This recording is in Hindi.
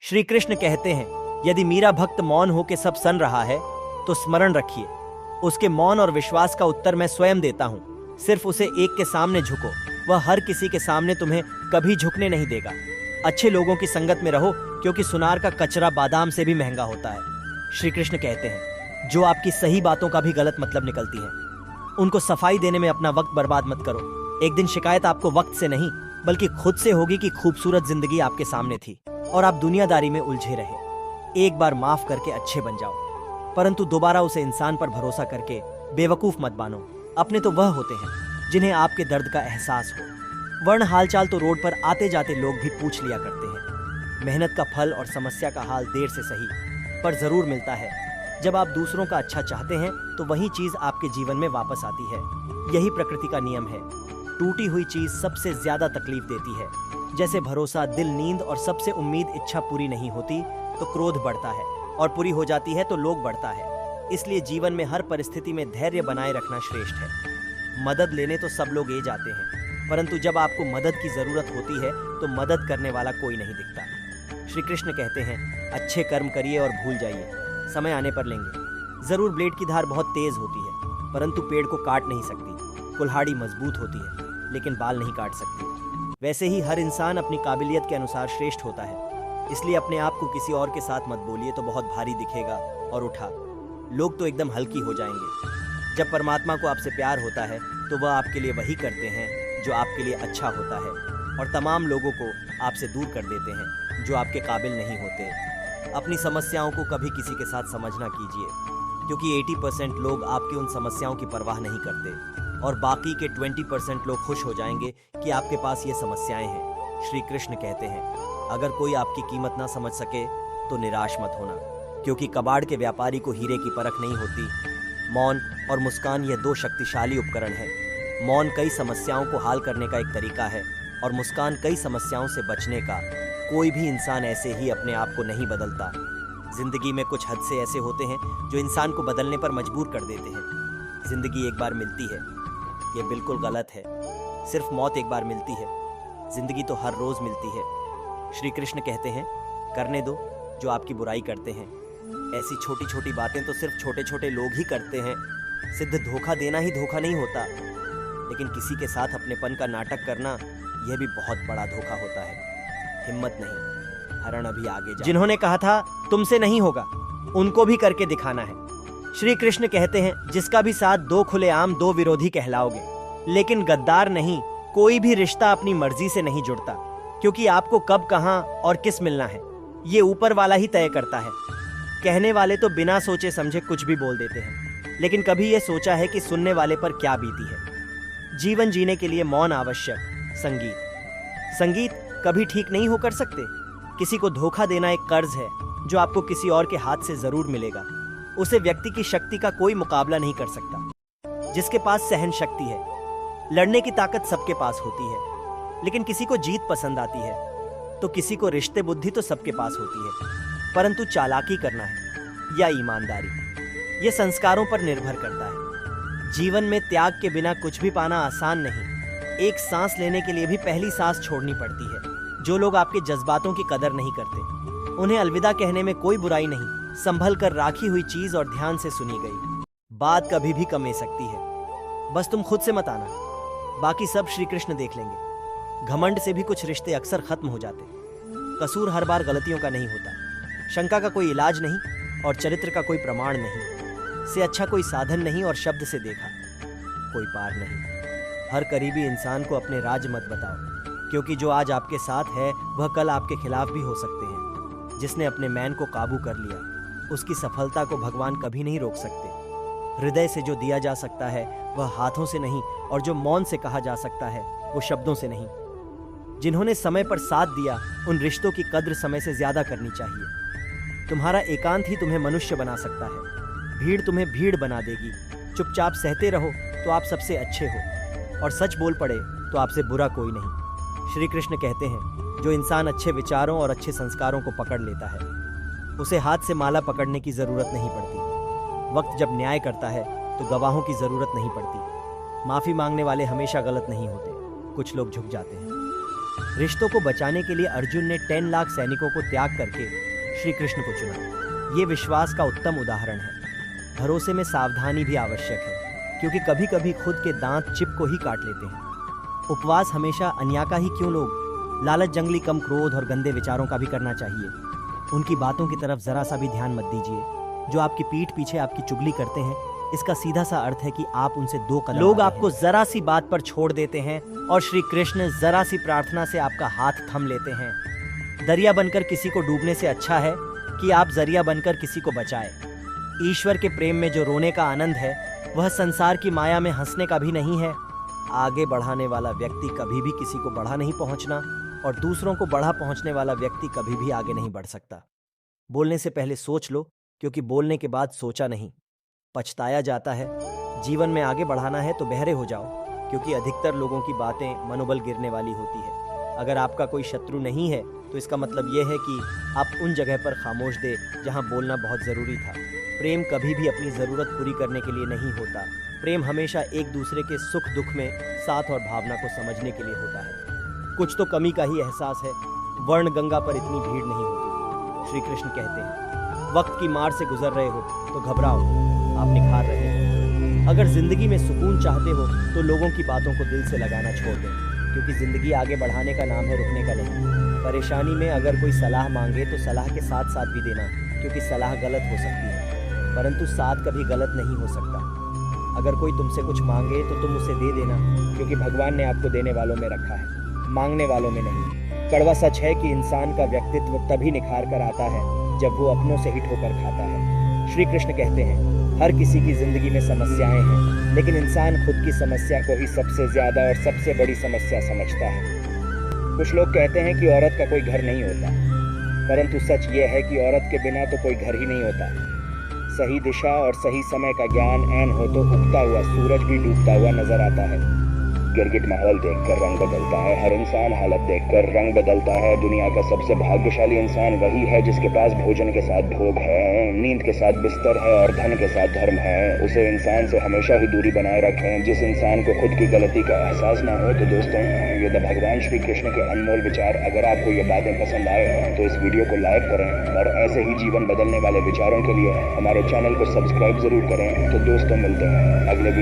श्री कृष्ण कहते हैं, यदि मेरा भक्त मौन होकर सब सुन रहा है तो स्मरण रखिए, उसके मौन और विश्वास का उत्तर मैं स्वयं देता हूँ। सिर्फ उसे एक के सामने झुको, वह हर किसी के सामने तुम्हें कभी झुकने नहीं देगा। अच्छे लोगों की संगत में रहो, क्योंकि सुनार का कचरा बादाम से भी महंगा होता है। श्री कृष्ण कहते हैं, जो आपकी सही बातों का भी गलत मतलब निकलती है, उनको सफाई देने में अपना वक्त बर्बाद मत करो। एक दिन शिकायत आपको वक्त से नहीं बल्कि खुद से होगी कि खूबसूरत जिंदगी आपके सामने थी और आप दुनियादारी में उलझे रहे। एक बार माफ करके अच्छे बन जाओ, परंतु दोबारा उसे इंसान पर भरोसा करके बेवकूफ मत बानो। अपने तो वह होते हैं जिन्हें आपके दर्द का एहसास हो। वर्ण हालचाल तो रोड पर आते जाते लोग भी पूछ लिया करते हैं। मेहनत का फल और समस्या का हाल देर से सही पर जरूर मिलता है। जब आप दूसरों का अच्छा चाहते हैं तो वही चीज आपके जीवन में वापस आती है। यही प्रकृति का नियम है। टूटी हुई चीज सबसे ज्यादा तकलीफ देती है। जैसे भरोसा, दिल, नींद और सबसे उम्मीद इच्छा पूरी नहीं होती तो क्रोध बढ़ता है, और पूरी हो जाती है तो लोभ बढ़ता है। इसलिए जीवन में हर परिस्थिति में धैर्य बनाए रखना श्रेष्ठ है। मदद लेने तो सब लोग जाते हैं, परंतु जब आपको मदद की जरूरत होती है तो मदद करने वाला कोई नहीं दिखता। श्री कृष्ण कहते हैं, अच्छे कर्म करिए और भूल जाइए, समय आने पर लेंगे। जरूर ब्लेड की धार बहुत तेज होती है, परंतु पेड़ को काट नहीं सकती। कुल्हाड़ी मजबूत होती है लेकिन बाल नहीं काट सकती। वैसे ही हर इंसान अपनी काबिलियत के अनुसार श्रेष्ठ होता है। इसलिए अपने आप को किसी और के साथ मत बोलिए तो बहुत भारी दिखेगा और उठा, लोग तो एकदम हल्की हो जाएंगे। जब परमात्मा को आपसे प्यार होता है तो वह आपके लिए वही करते हैं जो आपके लिए अच्छा होता है, और तमाम लोगों को आपसे दूर कर देते हैं जो आपके काबिल नहीं होते। अपनी समस्याओं को कभी किसी के साथ समझना कीजिए, क्योंकि 80% लोग आपकी उन समस्याओं की परवाह नहीं करते और बाकी के 20% लोग खुश हो जाएंगे कि आपके पास ये समस्याएं हैं। श्री कृष्ण कहते हैं, अगर कोई आपकी कीमत ना समझ सके तो निराश मत होना, क्योंकि कबाड़ के व्यापारी को हीरे की परख नहीं होती। मौन और मुस्कान ये दो शक्तिशाली उपकरण हैं। मौन कई समस्याओं को हल करने का एक तरीका है और मुस्कान कई समस्याओं से बचने का। कोई भी इंसान ऐसे ही अपने आप को नहीं बदलता। जिंदगी में कुछ हादसे ऐसे होते हैं जो इंसान को बदलने पर मजबूर कर देते हैं। जिंदगी एक बार मिलती है, ये बिल्कुल गलत है। सिर्फ मौत एक बार मिलती है, जिंदगी तो हर रोज मिलती है। श्री कृष्ण कहते हैं, करने दो जो आपकी बुराई करते हैं। ऐसी छोटी छोटी बातें तो सिर्फ छोटे छोटे लोग ही करते हैं। सिद्ध धोखा देना ही धोखा नहीं होता, लेकिन किसी के साथ अपनेपन का नाटक करना यह भी बहुत बड़ा धोखा होता है। हिम्मत नहीं, हरण अभी आगे जा। जिन्होंने कहा था तुमसे नहीं होगा, उनको भी करके दिखाना है। श्री कृष्ण कहते हैं, जिसका भी साथ दो खुलेआम दो विरोधी कहलाओगे, लेकिन गद्दार नहीं। कोई भी रिश्ता अपनी मर्जी से नहीं जुड़ता, क्योंकि आपको कब, कहां और किस मिलना है ये ऊपर वाला ही तय करता है। कहने वाले तो बिना सोचे समझे कुछ भी बोल देते हैं, लेकिन कभी ये सोचा है कि सुनने वाले पर क्या बीती है। जीवन जीने के लिए मौन आवश्यक। संगीत कभी ठीक नहीं हो कर सकते। किसी को धोखा देना एक कर्ज है जो आपको किसी और के हाथ से जरूर मिलेगा। उसे व्यक्ति की शक्ति का कोई मुकाबला नहीं कर सकता। जिसके पास सहन शक्ति है, लड़ने की ताकत सबके पास होती है, लेकिन किसी को जीत पसंद आती है तो किसी को रिश्ते बुद्धि तो सबके पास होती है। परंतु चालाकी करना है या ईमानदारी, ये संस्कारों पर निर्भर करता है। जीवन में त्याग के बिना कुछ भी पाना आसान नहीं। एक सांस लेने के लिए भी पहली सांस छोड़नी पड़ती है। जो लोग आपके जज्बातों की कदर नहीं करते, उन्हें अलविदा कहने में कोई बुराई नहीं। संभल कर राखी हुई चीज और ध्यान से सुनी गई बात कभी भी कम सकती है। बस तुम खुद से मत आना, बाकी सब श्री कृष्ण देख लेंगे। घमंड से भी कुछ रिश्ते अक्सर खत्म हो जाते। कसूर हर बार गलतियों का नहीं होता। शंका का कोई इलाज नहीं और चरित्र का कोई प्रमाण नहीं। से अच्छा कोई साधन नहीं और शब्द से देखा कोई पार नहीं। हर करीबी इंसान को अपने राज मत बताओ, क्योंकि जो आज आपके साथ है वह कल आपके खिलाफ भी हो सकते हैं। जिसने अपने मैन को काबू कर लिया, उसकी सफलता को भगवान कभी नहीं रोक सकते। हृदय से जो दिया जा सकता है वह हाथों से नहीं, और जो मौन से कहा जा सकता है वो शब्दों से नहीं। जिन्होंने समय पर साथ दिया, उन रिश्तों की कद्र समय से ज्यादा करनी चाहिए। तुम्हारा एकांत ही तुम्हें मनुष्य बना सकता है। भीड़ तुम्हें भीड़ बना देगी। चुपचाप सहते रहो तो आप सबसे अच्छे हो, और सच बोल पड़े तो आपसे बुरा कोई नहीं। श्री कृष्ण कहते हैं, जो इंसान अच्छे विचारों और अच्छे संस्कारों को पकड़ लेता है, उसे हाथ से माला पकड़ने की जरूरत नहीं पड़ती। वक्त जब न्याय करता है तो गवाहों की जरूरत नहीं पड़ती। माफी मांगने वाले हमेशा गलत नहीं होते, कुछ लोग झुक जाते हैं। रिश्तों को बचाने के लिए अर्जुन ने 10 लाख सैनिकों को त्याग करके श्री कृष्ण को चुना। ये विश्वास का उत्तम उदाहरण है। भरोसे में सावधानी भी आवश्यक है, क्योंकि कभी कभी खुद के दांत चिप को ही काट लेते हैं। उपवास हमेशा अन्याय का ही क्यों? लोग लालच, जंगली, कम क्रोध और गंदे विचारों का भी करना चाहिए। उनकी बातों की तरफ जरा सा भी ध्यान मत दीजिए। जो आपकी पीठ पीछे आपकी चुगली करते हैं, इसका सीधा सा अर्थ है कि आप उनसे 2 कदम लोग आपको जरा सी बात पर छोड़ देते हैं और श्री कृष्ण जरा सी प्रार्थना से आपका हाथ थम लेते हैं। दरिया बनकर किसी को डूबने से अच्छा है कि आप जरिया बनकर किसी को बचाए। ईश्वर के प्रेम में जो रोने का आनंद है, वह संसार की माया में हंसने का भी नहीं है। आगे बढ़ाने वाला व्यक्ति कभी भी किसी को बढ़ा नहीं पहुंचना, और दूसरों को बढ़ा पहुंचने वाला व्यक्ति कभी भी आगे नहीं बढ़ सकता। बोलने से पहले सोच लो, क्योंकि बोलने के बाद सोचा नहीं, पछताया जाता है। जीवन में आगे बढ़ाना है तो बहरे हो जाओ, क्योंकि अधिकतर लोगों की बातें मनोबल गिरने वाली होती है। अगर आपका कोई शत्रु नहीं है तो इसका मतलब यह है कि आप उन जगह पर खामोश दे जहां बोलना बहुत ज़रूरी था। प्रेम कभी भी अपनी ज़रूरत पूरी करने के लिए नहीं होता। प्रेम हमेशा एक दूसरे के सुख दुख में साथ और भावना को समझने के लिए होता है। कुछ तो कमी का ही एहसास है। वर्ण गंगा पर इतनी भीड़ नहीं होती। श्री कृष्ण कहते हैं, वक्त की मार से गुजर रहे हो तो घबराओ, आप निखार रहे हो। अगर जिंदगी में सुकून चाहते हो तो लोगों की बातों को दिल से लगाना छोड़ दें, क्योंकि जिंदगी आगे बढ़ाने का नाम है, रुकने का नहीं। परेशानी में अगर कोई सलाह मांगे तो सलाह के साथ साथ भी देना, क्योंकि सलाह गलत हो सकती है, परंतु साथ कभी गलत नहीं हो सकता। अगर कोई तुमसे कुछ मांगे तो तुम उसे दे देना, क्योंकि भगवान ने आपको देने वालों में रखा है, मांगने वालों में नहीं। कड़वा सच है कि इंसान का व्यक्तित्व तभी निखार कर आता है जब वो अपनों से ही ठोकर खाता है। श्री कृष्ण कहते हैं, हर किसी की जिंदगी में समस्याएं हैं, लेकिन इंसान खुद की समस्या को ही सबसे ज्यादा और सबसे बड़ी समस्या समझता है। कुछ लोग कहते हैं कि औरत का कोई घर नहीं होता, परंतु सच ये है कि औरत के बिना तो कोई घर ही नहीं होता। सही दिशा और सही समय का ज्ञान ऐन हो तो उगता हुआ सूरज भी डूबता हुआ नजर आता है। गिरगिट माहौल देखकर रंग बदलता है, हर इंसान हालत देखकर रंग बदलता है। दुनिया का सबसे भाग्यशाली इंसान वही है जिसके पास भोजन के साथ भोग है, नींद के साथ बिस्तर है और धन के साथ धर्म है। उसे इंसान से हमेशा ही दूरी बनाए रखें। जिस इंसान को खुद की गलती का एहसास ना हो। तो दोस्तों, ये तो भगवान श्री कृष्ण के अनमोल विचार। अगर आपको ये बातें पसंद आए तो इस वीडियो को लाइक करें, और ऐसे ही जीवन बदलने वाले विचारों के लिए हमारे चैनल को सब्सक्राइब जरूर करें। तो दोस्तों, मिलते हैं अगले